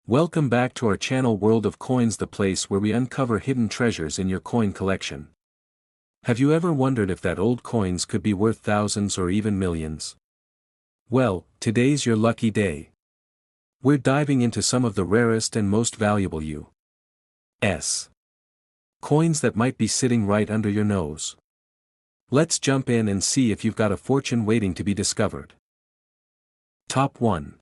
Welcome back to our channel World of Coins, the place where we uncover hidden treasures in your coin collection. Have you ever wondered if that old coins could be worth thousands or even millions? Well, today's your lucky day. We're diving into some of the rarest and most valuable U.S. coins that might be sitting right under your nose. Let's jump in and see if you've got a fortune waiting to be discovered. Top 1.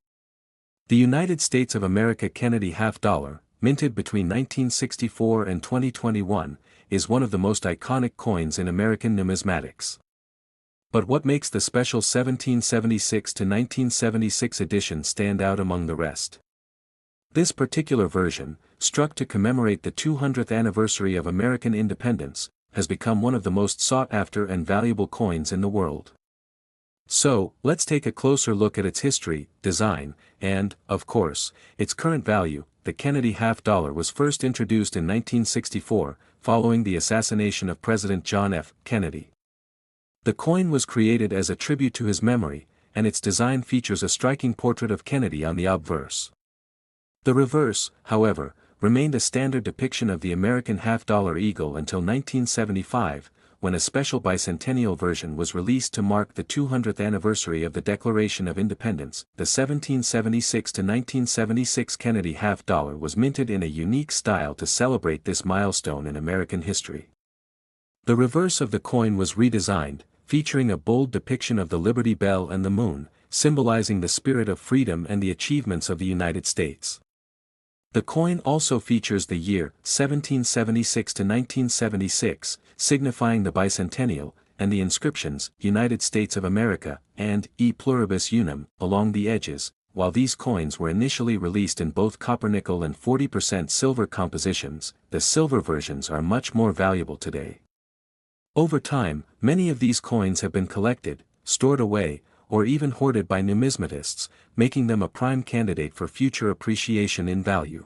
The United States of America Kennedy half dollar, minted between 1964 and 2021, is one of the most iconic coins in American numismatics. But what makes the special 1776 to 1976 edition stand out among the rest? This particular version, struck to commemorate the 200th anniversary of American independence, has become one of the most sought-after and valuable coins in the world. So, let's take a closer look at its history, design, and, of course, its current value. The Kennedy half dollar was first introduced in 1964, following the assassination of President John F. Kennedy. The coin was created as a tribute to his memory, and its design features a striking portrait of Kennedy on the obverse. The reverse, however, remained a standard depiction of the American half-dollar eagle until 1975, when a special bicentennial version was released to mark the 200th anniversary of the Declaration of Independence. The 1776 to 1976 Kennedy half dollar was minted in a unique style to celebrate this milestone in American history. The reverse of the coin was redesigned, featuring a bold depiction of the Liberty Bell and the moon, symbolizing the spirit of freedom and the achievements of the United States. The coin also features the year 1776 to 1976, signifying the bicentennial, and the inscriptions United States of America and E pluribus unum along the edges. While these coins were initially released in both copper-nickel and 40% silver compositions, the silver versions are much more valuable today. Over time, many of these coins have been collected, stored away, or even hoarded by numismatists, making them a prime candidate for future appreciation in value.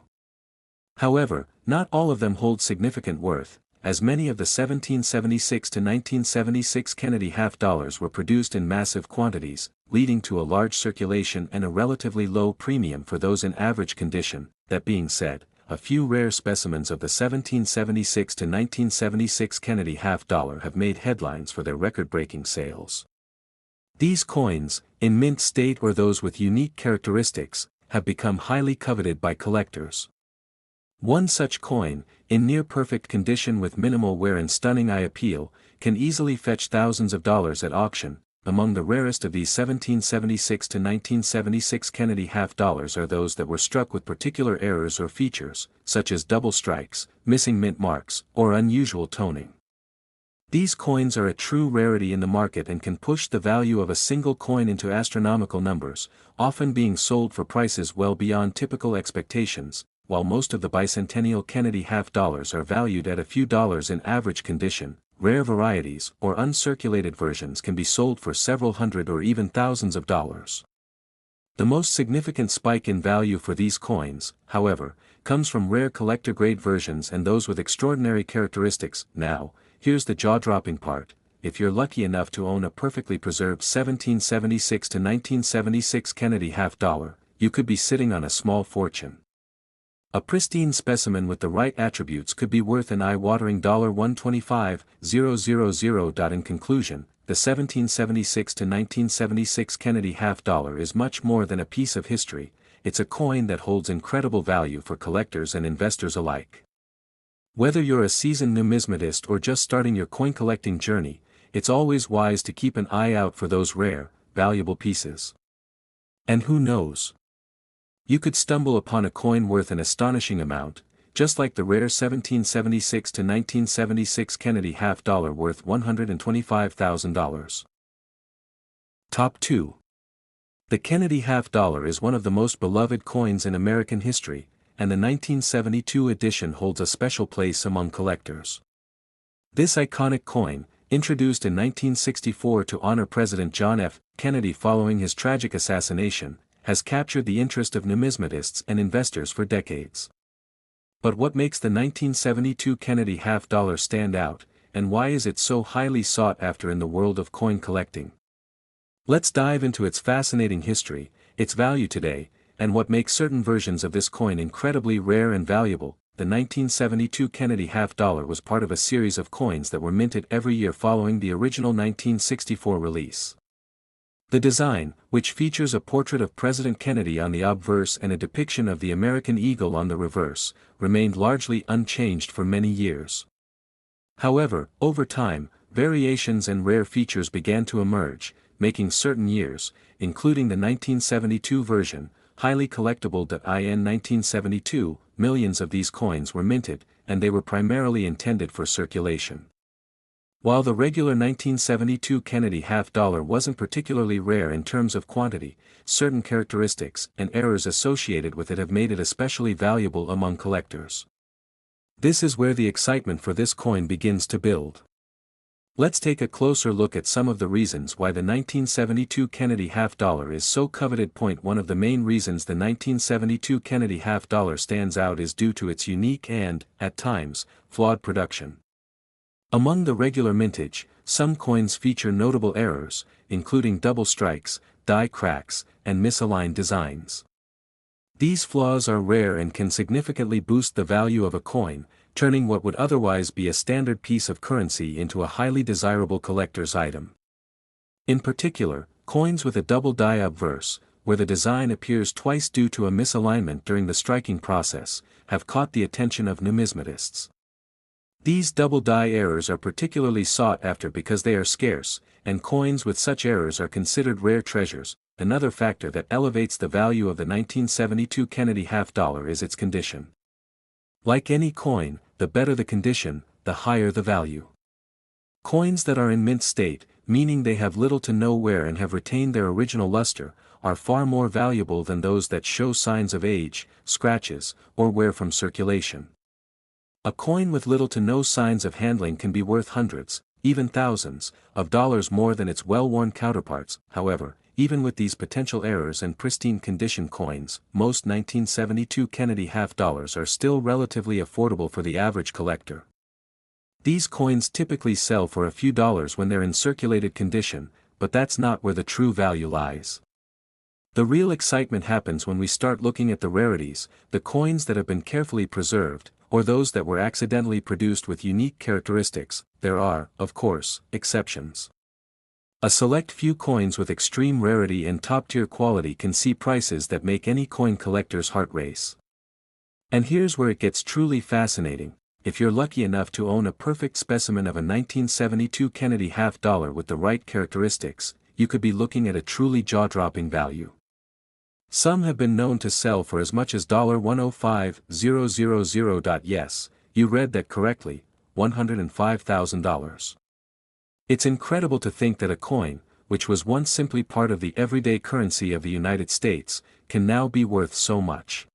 However, not all of them hold significant worth, as many of the 1776 to 1976 Kennedy half dollars were produced in massive quantities, leading to a large circulation and a relatively low premium for those in average condition. That being said, a few rare specimens of the 1776 to 1976 Kennedy half dollar have made headlines for their record-breaking sales. These coins, in mint state or those with unique characteristics, have become highly coveted by collectors. One such coin, in near-perfect condition with minimal wear and stunning eye appeal, can easily fetch thousands of dollars at auction. Among the rarest of these 1776 to 1976 Kennedy half dollars are those that were struck with particular errors or features, such as double strikes, missing mint marks, or unusual toning. These coins are a true rarity in the market and can push the value of a single coin into astronomical numbers, often being sold for prices well beyond typical expectations. While most of the bicentennial Kennedy half dollars are valued at a few dollars in average condition, rare varieties or uncirculated versions can be sold for several hundred or even thousands of dollars. The most significant spike in value for these coins, however, comes from rare collector-grade versions and those with extraordinary characteristics. Now, here's the jaw-dropping part: if you're lucky enough to own a perfectly preserved 1776 to 1976 Kennedy half dollar, you could be sitting on a small fortune. A pristine specimen with the right attributes could be worth an eye-watering $125,000. In conclusion, the 1776 to 1976 Kennedy half dollar is much more than a piece of history. It's a coin that holds incredible value for collectors and investors alike. Whether you're a seasoned numismatist or just starting your coin collecting journey, it's always wise to keep an eye out for those rare, valuable pieces. And who knows? You could stumble upon a coin worth an astonishing amount, just like the rare 1776 to 1976 Kennedy half dollar worth $125,000. Top 2. The Kennedy half dollar is one of the most beloved coins in American history, and the 1972 edition holds a special place among collectors. This iconic coin, introduced in 1964 to honor President John F. Kennedy following his tragic assassination, has captured the interest of numismatists and investors for decades. But what makes the 1972 Kennedy half dollar stand out, and why is it so highly sought after in the world of coin collecting? Let's dive into its fascinating history, its value today, and what makes certain versions of this coin incredibly rare and valuable. The 1972 Kennedy half-dollar was part of a series of coins that were minted every year following the original 1964 release. The design, which features a portrait of President Kennedy on the obverse and a depiction of the American eagle on the reverse, remained largely unchanged for many years. However, over time, variations and rare features began to emerge, making certain years, including the 1972 version, highly collectible. In 1972, millions of these coins were minted, and they were primarily intended for circulation. While the regular 1972 Kennedy half-dollar wasn't particularly rare in terms of quantity, certain characteristics and errors associated with it have made it especially valuable among collectors. This is where the excitement for this coin begins to build. Let's take a closer look at some of the reasons why the 1972 Kennedy half-dollar is so coveted. One of the main reasons the 1972 Kennedy half-dollar stands out is due to its unique and, at times, flawed production. Among the regular mintage, some coins feature notable errors, including double strikes, die cracks, and misaligned designs. These flaws are rare and can significantly boost the value of a coin, turning what would otherwise be a standard piece of currency into a highly desirable collector's item. In particular, coins with a double die obverse, where the design appears twice due to a misalignment during the striking process, have caught the attention of numismatists. These double die errors are particularly sought after because they are scarce, and coins with such errors are considered rare treasures. Another factor that elevates the value of the 1972 Kennedy half-dollar is its condition. Like any coin, the better the condition, the higher the value. Coins that are in mint state, meaning they have little to no wear and have retained their original luster, are far more valuable than those that show signs of age, scratches, or wear from circulation. A coin with little to no signs of handling can be worth hundreds, even thousands, of dollars more than its well-worn counterparts. However, even with these potential errors and pristine condition coins, most 1972 Kennedy half-dollars are still relatively affordable for the average collector. These coins typically sell for a few dollars when they're in circulated condition, but that's not where the true value lies. The real excitement happens when we start looking at the rarities, the coins that have been carefully preserved, or those that were accidentally produced with unique characteristics. There are, of course, exceptions. A select few coins with extreme rarity and top-tier quality can see prices that make any coin collector's heart race. And here's where it gets truly fascinating. If you're lucky enough to own a perfect specimen of a 1972 Kennedy half-dollar with the right characteristics, you could be looking at a truly jaw-dropping value. Some have been known to sell for as much as $105,000. Yes, you read that correctly, $105,000. It's incredible to think that a coin, which was once simply part of the everyday currency of the United States, can now be worth so much.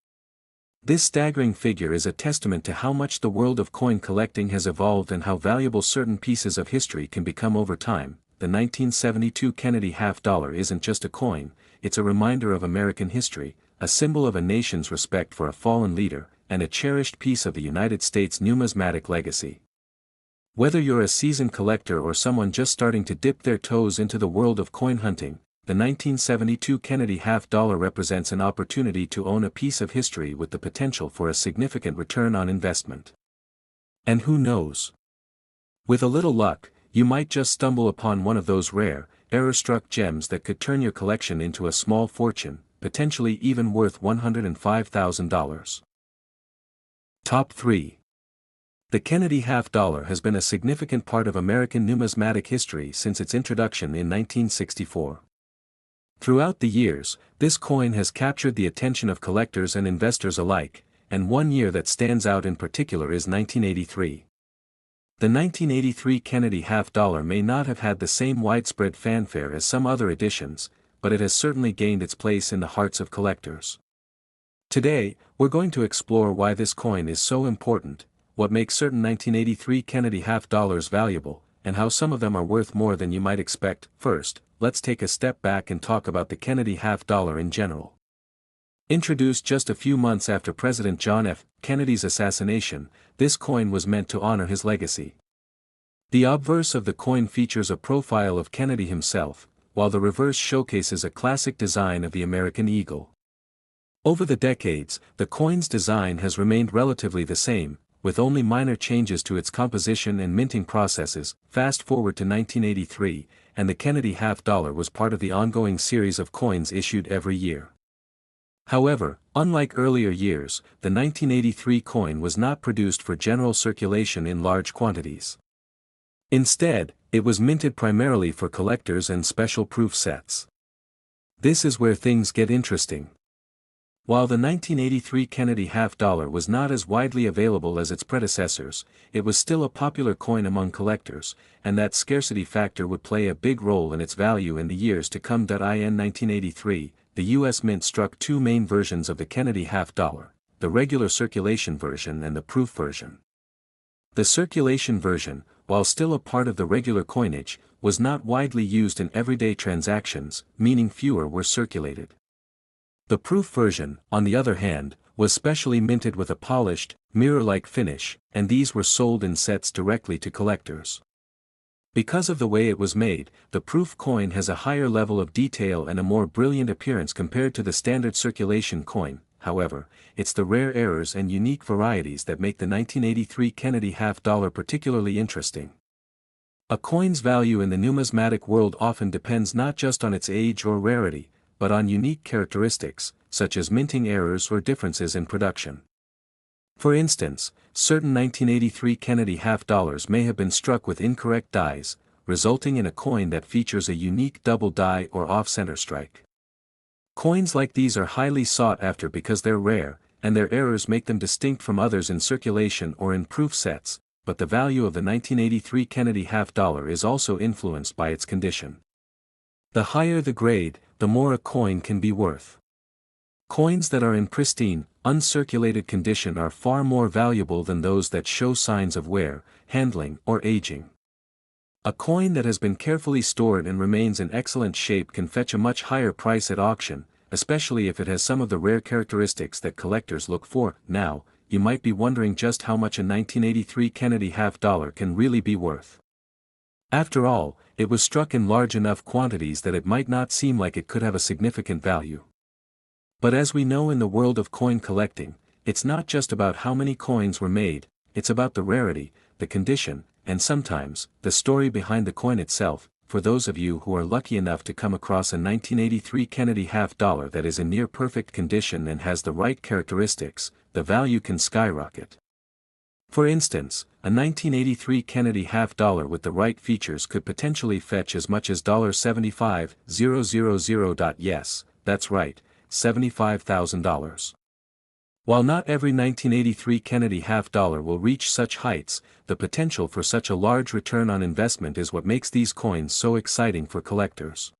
This staggering figure is a testament to how much the world of coin collecting has evolved and how valuable certain pieces of history can become over time. The 1972 Kennedy half-dollar isn't just a coin, it's a reminder of American history, a symbol of a nation's respect for a fallen leader, and a cherished piece of the United States' numismatic legacy. Whether you're a seasoned collector or someone just starting to dip their toes into the world of coin hunting, the 1972 Kennedy half-dollar represents an opportunity to own a piece of history with the potential for a significant return on investment. And who knows? With a little luck, you might just stumble upon one of those rare, error-struck gems that could turn your collection into a small fortune, potentially even worth $105,000. Top 3. The Kennedy half-dollar has been a significant part of American numismatic history since its introduction in 1964. Throughout the years, this coin has captured the attention of collectors and investors alike, and one year that stands out in particular is 1983. The 1983 Kennedy half-dollar may not have had the same widespread fanfare as some other editions, but it has certainly gained its place in the hearts of collectors. Today, we're going to explore why this coin is so important, what makes certain 1983 Kennedy half-dollars valuable, and how some of them are worth more than you might expect. First, let's take a step back and talk about the Kennedy half-dollar in general. Introduced just a few months after President John F. Kennedy's assassination, this coin was meant to honor his legacy. The obverse of the coin features a profile of Kennedy himself, while the reverse showcases a classic design of the American eagle. Over the decades, the coin's design has remained relatively the same, with only minor changes to its composition and minting processes. Fast forward to 1983, and the Kennedy half-dollar was part of the ongoing series of coins issued every year. However, unlike earlier years, the 1983 coin was not produced for general circulation in large quantities. Instead, it was minted primarily for collectors and special proof sets. This is where things get interesting. While the 1983 Kennedy half-dollar was not as widely available as its predecessors, it was still a popular coin among collectors, and that scarcity factor would play a big role in its value in the years to come. In 1983, the U.S. Mint struck two main versions of the Kennedy half-dollar, the regular circulation version and the proof version. The circulation version, while still a part of the regular coinage, was not widely used in everyday transactions, meaning fewer were circulated. The proof version, on the other hand, was specially minted with a polished, mirror-like finish, and these were sold in sets directly to collectors. Because of the way it was made, the proof coin has a higher level of detail and a more brilliant appearance compared to the standard circulation coin. However, it's the rare errors and unique varieties that make the 1983 Kennedy half-dollar particularly interesting. A coin's value in the numismatic world often depends not just on its age or rarity, but on unique characteristics, such as minting errors or differences in production. For instance, certain 1983 Kennedy half-dollars may have been struck with incorrect dies, resulting in a coin that features a unique double die or off-center strike. Coins like these are highly sought after because they're rare, and their errors make them distinct from others in circulation or in proof sets, but the value of the 1983 Kennedy half-dollar is also influenced by its condition. The higher the grade, the more a coin can be worth. Coins that are in pristine, uncirculated condition are far more valuable than those that show signs of wear, handling, or aging. A coin that has been carefully stored and remains in excellent shape can fetch a much higher price at auction, especially if it has some of the rare characteristics that collectors look for. Now, you might be wondering just how much a 1983 Kennedy half-dollar can really be worth. After all, it was struck in large enough quantities that it might not seem like it could have a significant value. But as we know in the world of coin collecting, it's not just about how many coins were made, it's about the rarity, the condition, and sometimes, the story behind the coin itself. For those of you who are lucky enough to come across a 1983 Kennedy half-dollar that is in near perfect condition and has the right characteristics, the value can skyrocket. For instance, a 1983 Kennedy half-dollar with the right features could potentially fetch as much as $75,000. Yes, that's right, $75,000. While not every 1983 Kennedy half-dollar will reach such heights, the potential for such a large return on investment is what makes these coins so exciting for collectors.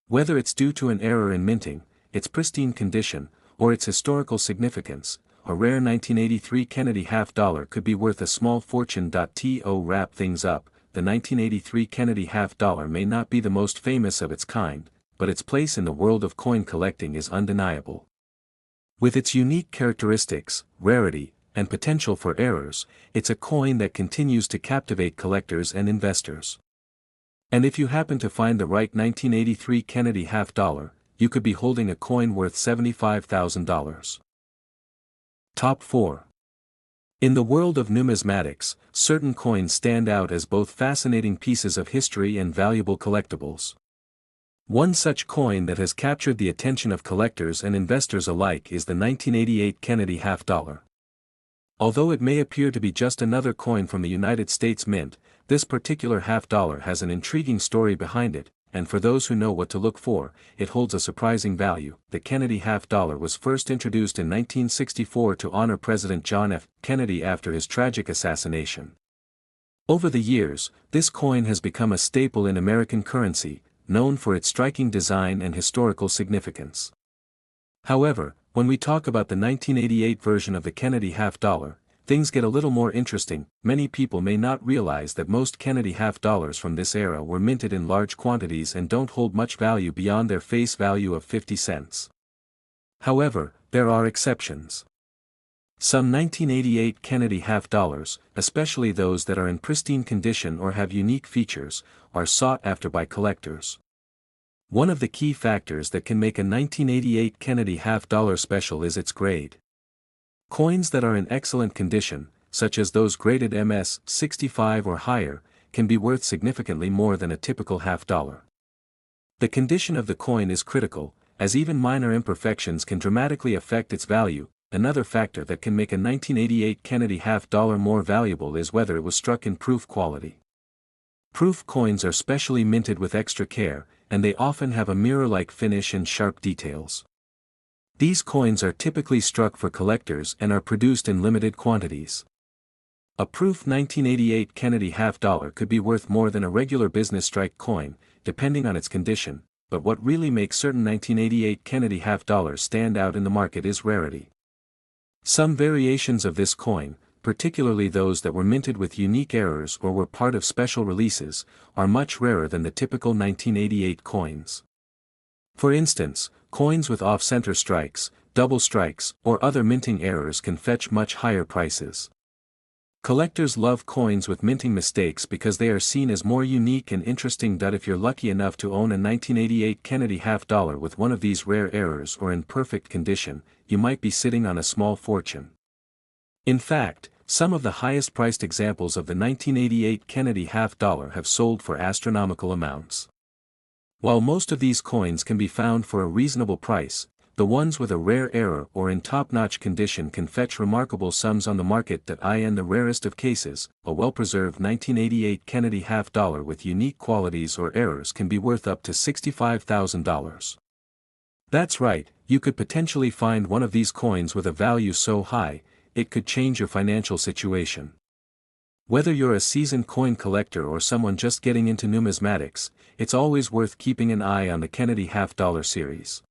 Whether it's due to an error in minting, its pristine condition, or its historical significance, a rare 1983 Kennedy half-dollar could be worth a small fortune. To wrap things up, the 1983 Kennedy half-dollar may not be the most famous of its kind, but its place in the world of coin collecting is undeniable. With its unique characteristics, rarity, and potential for errors, it's a coin that continues to captivate collectors and investors. And if you happen to find the right 1983 Kennedy half-dollar, you could be holding a coin worth $75,000. Top 4. In the world of numismatics, certain coins stand out as both fascinating pieces of history and valuable collectibles. One such coin that has captured the attention of collectors and investors alike is the 1988 Kennedy half-dollar. Although it may appear to be just another coin from the United States Mint, this particular half-dollar has an intriguing story behind it, and for those who know what to look for, it holds a surprising value. The Kennedy half-dollar was first introduced in 1964 to honor President John F. Kennedy after his tragic assassination. Over the years, this coin has become a staple in American currency, known for its striking design and historical significance. However, when we talk about the 1988 version of the Kennedy half-dollar, things get a little more interesting. Many people may not realize that most Kennedy half-dollars from this era were minted in large quantities and don't hold much value beyond their face value of 50 cents. However, there are exceptions. Some 1988 Kennedy half-dollars, especially those that are in pristine condition or have unique features, are sought after by collectors. One of the key factors that can make a 1988 Kennedy half-dollar special is its grade. Coins that are in excellent condition, such as those graded MS 65 or higher, can be worth significantly more than a typical half-dollar. The condition of the coin is critical, as even minor imperfections can dramatically affect its value. Another factor that can make a 1988 Kennedy half-dollar more valuable is whether it was struck in proof quality. Proof coins are specially minted with extra care, and they often have a mirror-like finish and sharp details. These coins are typically struck for collectors and are produced in limited quantities. A proof 1988 Kennedy half-dollar could be worth more than a regular business strike coin, depending on its condition, but what really makes certain 1988 Kennedy half-dollars stand out in the market is rarity. Some variations of this coin, particularly those that were minted with unique errors or were part of special releases, are much rarer than the typical 1988 coins. For instance, coins with off-center strikes, double strikes, or other minting errors can fetch much higher prices. Collectors love coins with minting mistakes because they are seen as more unique and interesting. If you're lucky enough to own a 1988 Kennedy half-dollar with one of these rare errors or in perfect condition, you might be sitting on a small fortune. In fact, some of the highest-priced examples of the 1988 Kennedy half-dollar have sold for astronomical amounts. While most of these coins can be found for a reasonable price, the ones with a rare error or in top-notch condition can fetch remarkable sums on the market. In the rarest of cases, a well-preserved 1988 Kennedy half-dollar with unique qualities or errors can be worth up to $65,000. That's right, you could potentially find one of these coins with a value so high, it could change your financial situation. Whether you're a seasoned coin collector or someone just getting into numismatics, it's always worth keeping an eye on the Kennedy half-dollar series.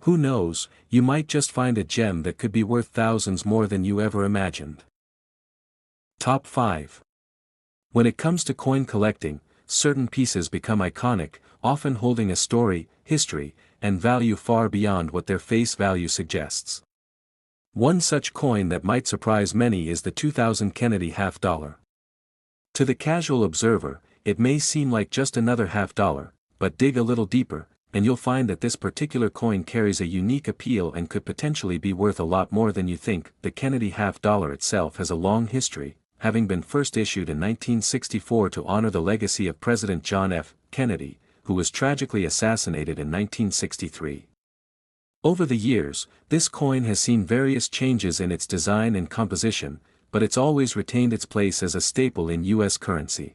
Who knows, you might just find a gem that could be worth thousands more than you ever imagined. Top 5. When it comes to coin collecting, certain pieces become iconic, often holding a story, history, and value far beyond what their face value suggests. One such coin that might surprise many is the 2000 Kennedy half-dollar. To the casual observer, it may seem like just another half-dollar, but dig a little deeper, and you'll find that this particular coin carries a unique appeal and could potentially be worth a lot more than you think. The Kennedy half-dollar itself has a long history, having been first issued in 1964 to honor the legacy of President John F. Kennedy, who was tragically assassinated in 1963. Over the years, this coin has seen various changes in its design and composition, but it's always retained its place as a staple in U.S. currency.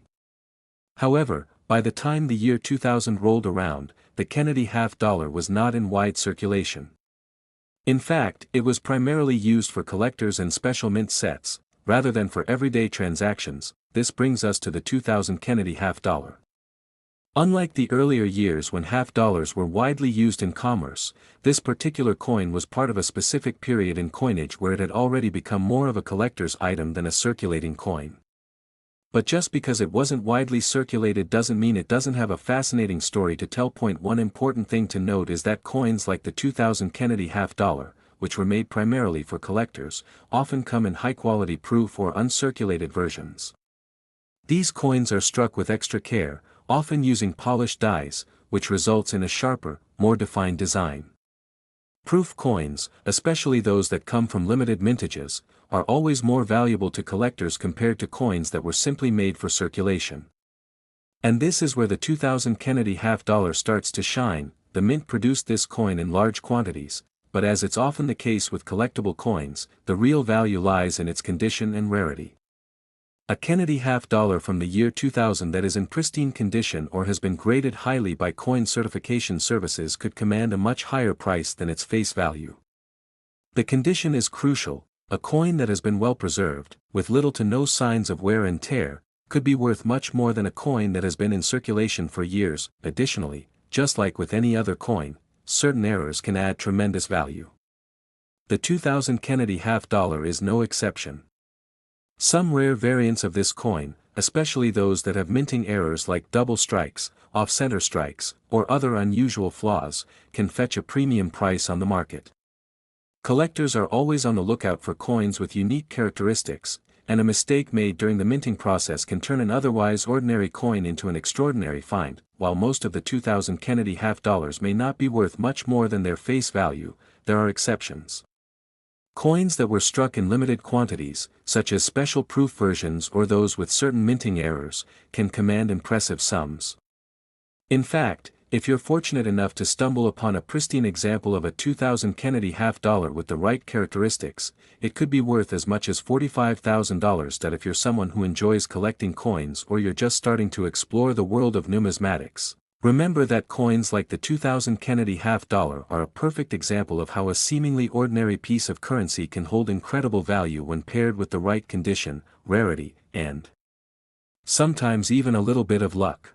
However, by the time the year 2000 rolled around, the Kennedy half-dollar was not in wide circulation. In fact, it was primarily used for collectors and special mint sets, rather than for everyday transactions. This brings us to the 2000 Kennedy half-dollar. Unlike the earlier years when half-dollars were widely used in commerce, this particular coin was part of a specific period in coinage where it had already become more of a collector's item than a circulating coin. But just because it wasn't widely circulated doesn't mean it doesn't have a fascinating story to tell. One important thing to note is that coins like the 2000 Kennedy half-dollar, which were made primarily for collectors, often come in high-quality proof or uncirculated versions. These coins are struck with extra care, often using polished dies, which results in a sharper, more defined design. Proof coins, especially those that come from limited mintages, are always more valuable to collectors compared to coins that were simply made for circulation. And this is where the 2000 Kennedy half-dollar starts to shine. The mint produced this coin in large quantities, but as it's often the case with collectible coins, the real value lies in its condition and rarity. A Kennedy half-dollar from the year 2000 that is in pristine condition or has been graded highly by coin certification services could command a much higher price than its face value. The condition is crucial. A coin that has been well preserved, with little to no signs of wear and tear, could be worth much more than a coin that has been in circulation for years. Additionally, just like with any other coin, certain errors can add tremendous value. The 2000 Kennedy half-dollar is no exception. Some rare variants of this coin, especially those that have minting errors like double strikes, off-center strikes, or other unusual flaws, can fetch a premium price on the market. Collectors are always on the lookout for coins with unique characteristics, and a mistake made during the minting process can turn an otherwise ordinary coin into an extraordinary find. While most of the 2000 Kennedy half dollars may not be worth much more than their face value, there are exceptions. Coins that were struck in limited quantities, such as special proof versions or those with certain minting errors, can command impressive sums. In fact, if you're fortunate enough to stumble upon a pristine example of a 2000 Kennedy half dollar with the right characteristics, it could be worth as much as $45,000. That if you're someone who enjoys collecting coins or you're just starting to explore the world of numismatics, remember that coins like the 2000 Kennedy half dollar are a perfect example of how a seemingly ordinary piece of currency can hold incredible value when paired with the right condition, rarity, and sometimes even a little bit of luck.